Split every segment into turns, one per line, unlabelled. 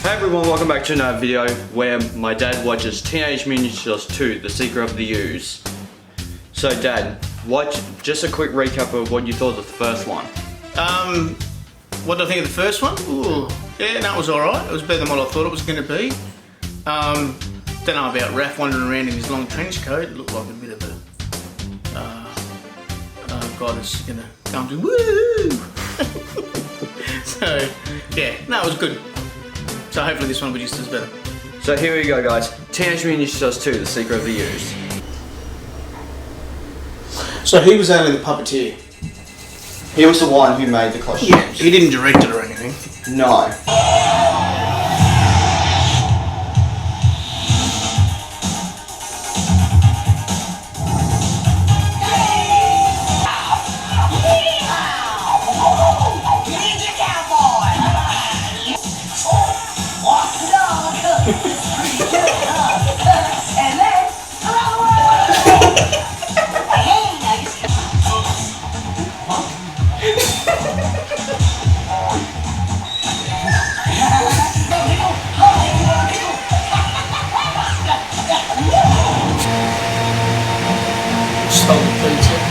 Hey everyone, welcome back to another video where my dad watches Teenage Mutant Ninja Turtles 2, The Secret of the Ooze. So Dad, just a quick recap of what you thought of the first one.
What did I think of the first one? Ooh, yeah, no, it was alright. It was better than what I thought it was going to be. Don't know about Raph wandering around in his long trench coat. It looked like a bit of a guy that's going to come to woo. So, yeah, no, it was good. So hopefully this one will be just as better.
So here we go guys, Teenage Mutant Ninja Turtles 2, The Secret of the Ooze.
So he was only the puppeteer.
He was the one who made the costumes.
Yeah, he didn't direct it or anything.
No.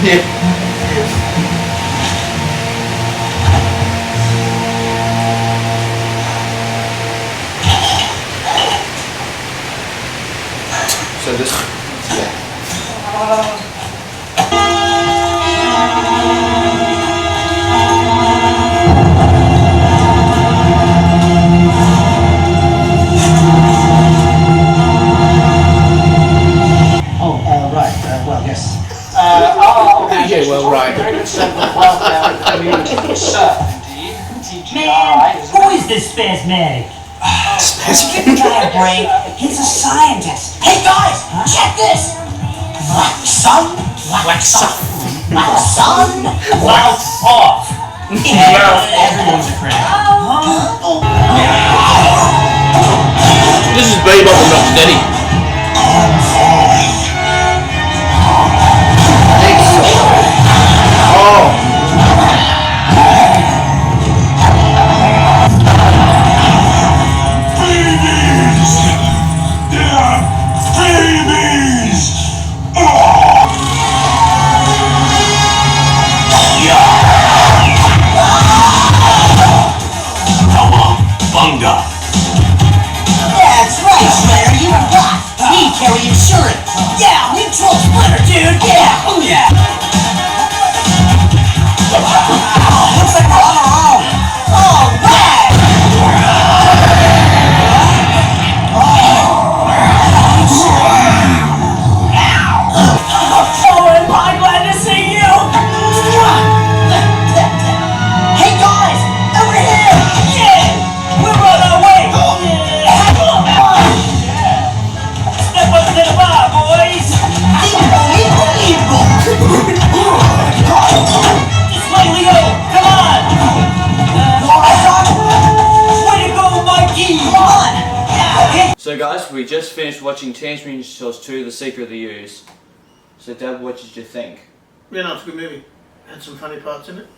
Yeah.
So this, yeah.
Well, yes.
Yeah, well, right.
Man, who is this spasmatic? Give the guy a break. He's a scientist. Hey guys, check this! Black sun, black sun, black sun, black off. Everyone's a critic.
This is Bebop and Rocksteady.
That's right, Slayer, you rock! We carry insurance! Yeah, mutual splitter, dude! Yeah! Oh yeah! Looks like we're on our own! Alright! Oh, am I glad to see you! Hey guys! Over here! Yeah! We're on our way! Step up to the bar, boys! This way, Leo! Come on! Way to go, Mikey! Come on! Okay.
So guys, we just finished watching Teenage Mutant Ninja Turtles 2, The Secret of the Ooze. So Dad, what did you think?
Yeah, no, it's a good movie. Had some funny parts in it.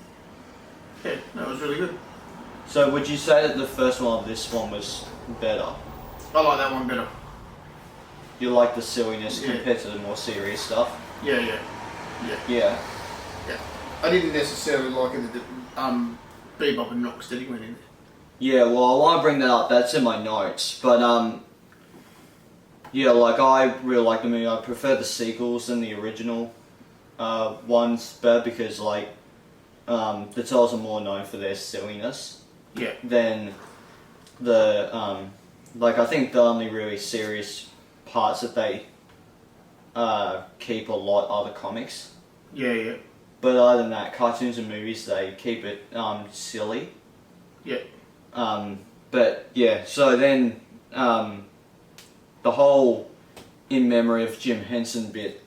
Yeah, no, it was really good.
So would you say that the first one of this one was better?
I like that one better.
You like the silliness
Yeah.
compared to the more serious stuff?
Yeah.
Yeah.
I didn't necessarily like it that Bebop and Rocksteady went in there.
Yeah, well I want to bring that up, that's in my notes, but yeah, like I really like the movie. I prefer the sequels than the original ones better because like the Turtles are more known for their silliness
Yeah.
than the like I think the only really serious parts that they keep a lot are the comics.
Yeah.
But other than that, cartoons and movies, they keep it silly.
Yeah.
But yeah, so then the whole in memory of Jim Henson bit,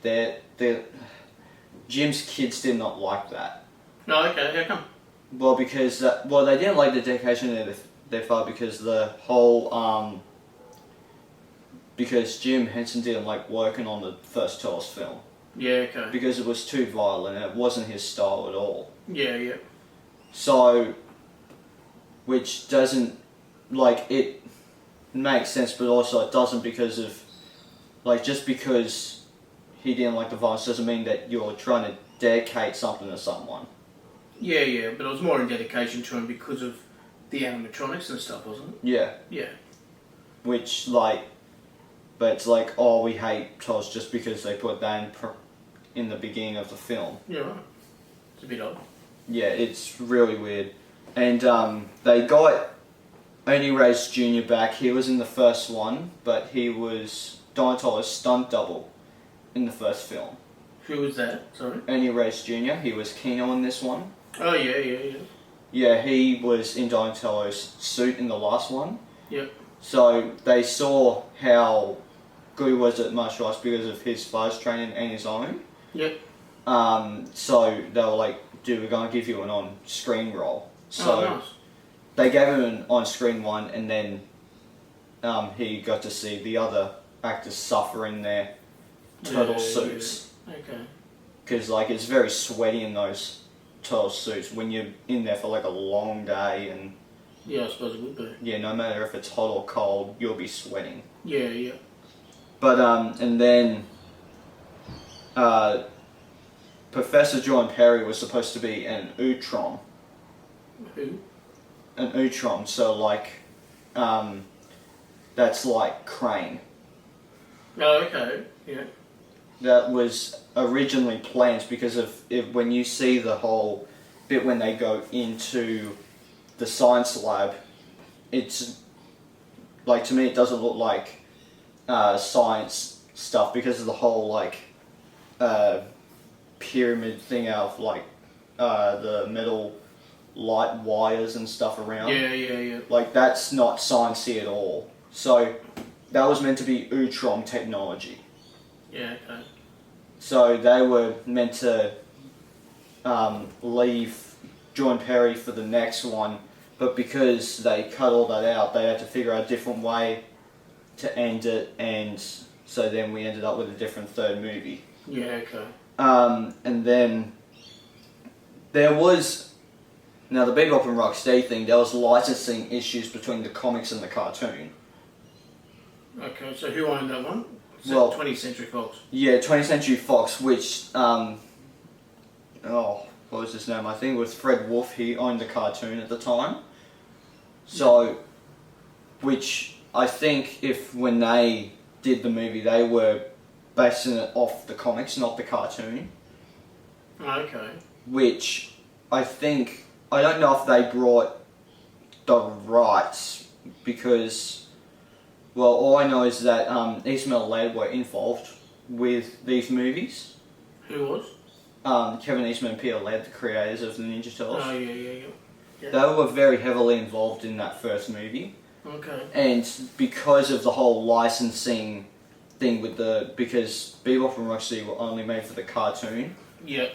Jim's kids did not like that.
No, okay, how come?
Well, because they didn't like the dedication of their father because the whole because Jim Henson didn't like working on the first Turtles film.
Yeah, okay.
Because it was too violent and it wasn't his style at all.
Yeah.
So, which doesn't, like, it makes sense, but also it doesn't because of, like, just because he didn't like the violence doesn't mean that you're trying to dedicate something to someone.
Yeah, but it was more in dedication to him because of the animatronics and stuff, wasn't it?
Yeah.
Yeah.
Which, like, but it's like, oh, we hate trolls just because they put that in the beginning of the film.
Yeah, right. It's a bit odd.
Yeah, it's really weird. And they got Ernie Reyes Jr. back. He was in the first one, but he was Donatello's stunt double in the first film.
Who was that? Sorry?
Ernie Reyes Jr. He was Keno in this one.
Oh, yeah.
Yeah, he was in Donatello's suit in the last one.
Yep.
So they saw how good he was at martial arts because of his father's training and his own.
Yep.
So they were like, dude, we're going to give you an on-screen role. So
nice.
they gave him an on-screen one, and then he got to see the other actors suffer in their turtle suits.
Yeah. Okay.
Because like it's very sweaty in those turtle suits when you're in there for like a long day, and
Yeah, I suppose it would be.
yeah, no matter if it's hot or cold, you'll be sweating.
Yeah.
But and then Professor John Perry was supposed to be an Utrom.
Who?
An Utrom, so like that's like Crane.
Oh, okay. Yeah.
That was originally planned because of when you see the whole bit when they go into the science lab, it's like, to me it doesn't look like science stuff because of the whole like pyramid thing out of like the metal light wires and stuff around.
Yeah.
Like that's not sciencey at all. So that was meant to be Utrom technology.
Yeah, okay.
So they were meant to leave John Perry for the next one, but because they cut all that out, they had to figure out a different way to end it, and so then we ended up with a different third movie.
Yeah, okay.
And then there was, now the Bebop and Rocksteady thing, there was licensing issues between the comics and the cartoon.
Okay, so who owned that one?
Well,
20th Century Fox.
Yeah, 20th Century Fox, which, what was his name? I think it was Fred Wolf. He owned the cartoon at the time. So, which I think when they did the movie, they were basing it off the comics, not the cartoon.
Okay.
Which I think, I don't know if they brought the rights because, well, all I know is that Eastman and Laird were involved with these movies.
Who was?
Kevin Eastman and Peter Laird, the creators of the Ninja Turtles.
Oh, yeah.
They were very heavily involved in that first movie.
Okay.
And because of the whole licensing thing because Bebop and Rocksteady were only made for the cartoon.
Yeah.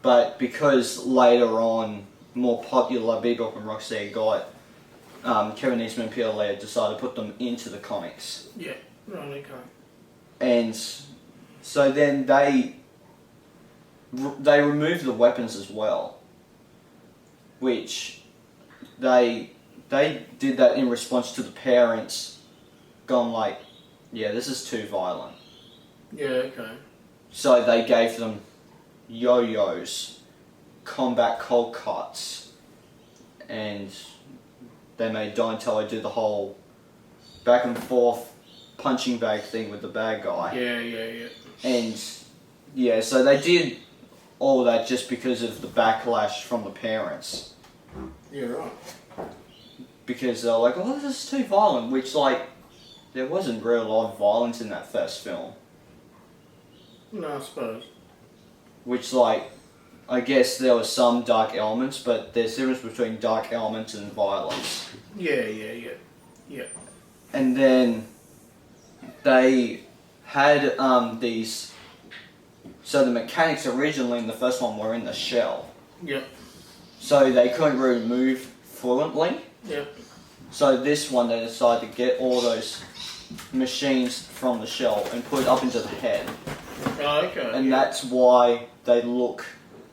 But because later on, more popular Bebop and Rocksteady got, Kevin Eastman and Peter Laird decided to put them into the comics.
Yeah. Right, okay.
And so then they removed the weapons as well, which they did that in response to the parents going like, yeah, this is too violent.
Yeah, okay.
So they gave them yo-yos, combat cold cuts, and they made Donatello do the whole back and forth punching bag thing with the bad guy.
Yeah.
And yeah, so they did all that just because of the backlash from the parents.
Yeah, right.
Because they're like, oh, this is too violent, which like, there wasn't really a lot of violence in that first film.
No, I suppose.
Which like, I guess there were some dark elements, but there's a difference between dark elements and violence.
Yeah.
And then they had these. So the mechanics originally in the first one were in the shell.
Yep.
So they couldn't really move fluently.
Yep.
So this one they decided to get all those machines from the shell and put it up into the head.
Oh, okay.
And that's why they look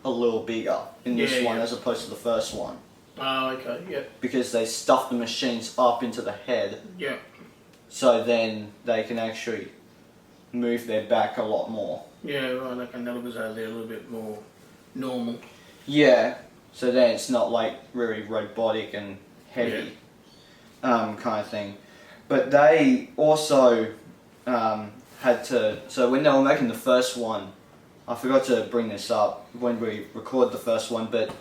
a little bigger in this one
Yeah.
as opposed to the first one.
Oh, okay. Yep.
Because they stuffed the machines up into the head
Yep.
so then they can actually move their back a lot more.
Yeah, right, like an elbows over there a little bit more normal.
Yeah, so then it's not like really robotic and heavy kind of thing. But they also had to, so when they were making the first one, I forgot to bring this up when we recorded the first one, but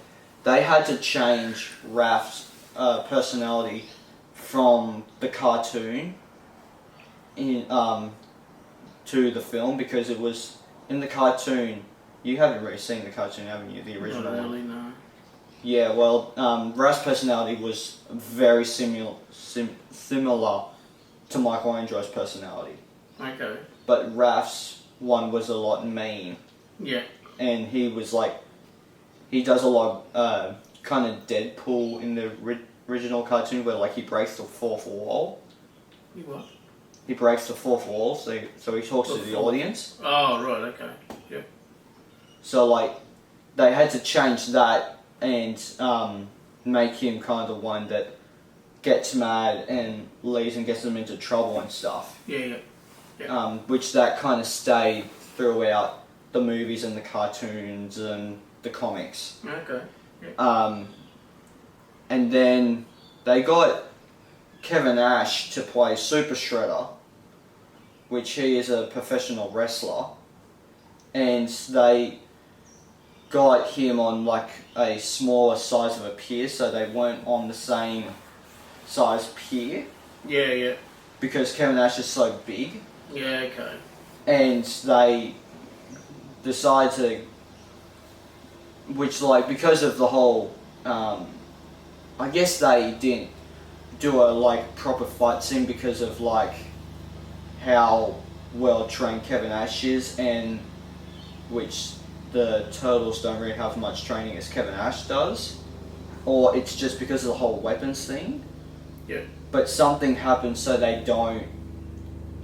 they had to change Raph's personality from the cartoon in to the film, because it was in the cartoon. You haven't really seen the cartoon, haven't you? The original
Not
one.
really, no.
Yeah, well, Raph's personality was very similar to Michelangelo's personality,
Okay.
but Raph's one was a lot mean,
Yeah.
and he was like, he does a lot of kind of Deadpool in the original cartoon, where like he breaks the fourth wall.
You what?
He breaks the fourth wall, so he talks to the audience.
Oh, right, okay. Yeah.
So like, they had to change that and make him kind of the one that gets mad and leaves and gets them into trouble and stuff.
Yeah, yeah.
Which that kind of stayed throughout the movies and the cartoons and the comics.
Okay. Yeah.
And then they got Kevin Nash to play Super Shredder, which he is a professional wrestler, and they got him on like a smaller size of a pier, so they weren't on the same size pier,
Yeah, yeah.
because Kevin Nash is so big,
Yeah, okay.
and they decided to, which like, because of the whole, I guess they didn't do a like proper fight scene because of like how well trained Kevin Nash is, and which the Turtles don't really have much training as Kevin Nash does, or it's just because of the whole weapons thing.
Yeah.
But something happens so they don't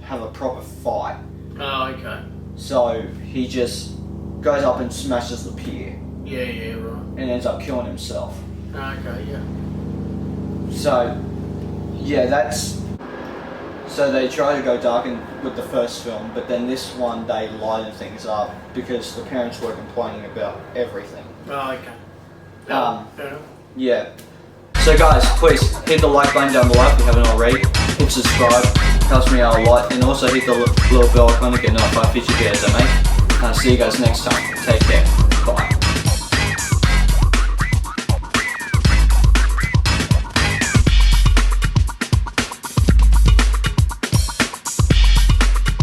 have a proper fight.
Oh, okay.
So he just goes up and smashes the pier
Yeah, yeah, right.
and ends up killing himself.
Okay, yeah.
So, yeah, that's... So they try to go dark with the first film, but then this one they lighten things up because the parents were complaining about everything.
Oh, okay. Fair enough.
Yeah. So guys, please hit the like button down below if you haven't already. Hit subscribe, helps me out a lot, and also hit the little bell icon to get notified future videos I make. See you guys next time. Take care.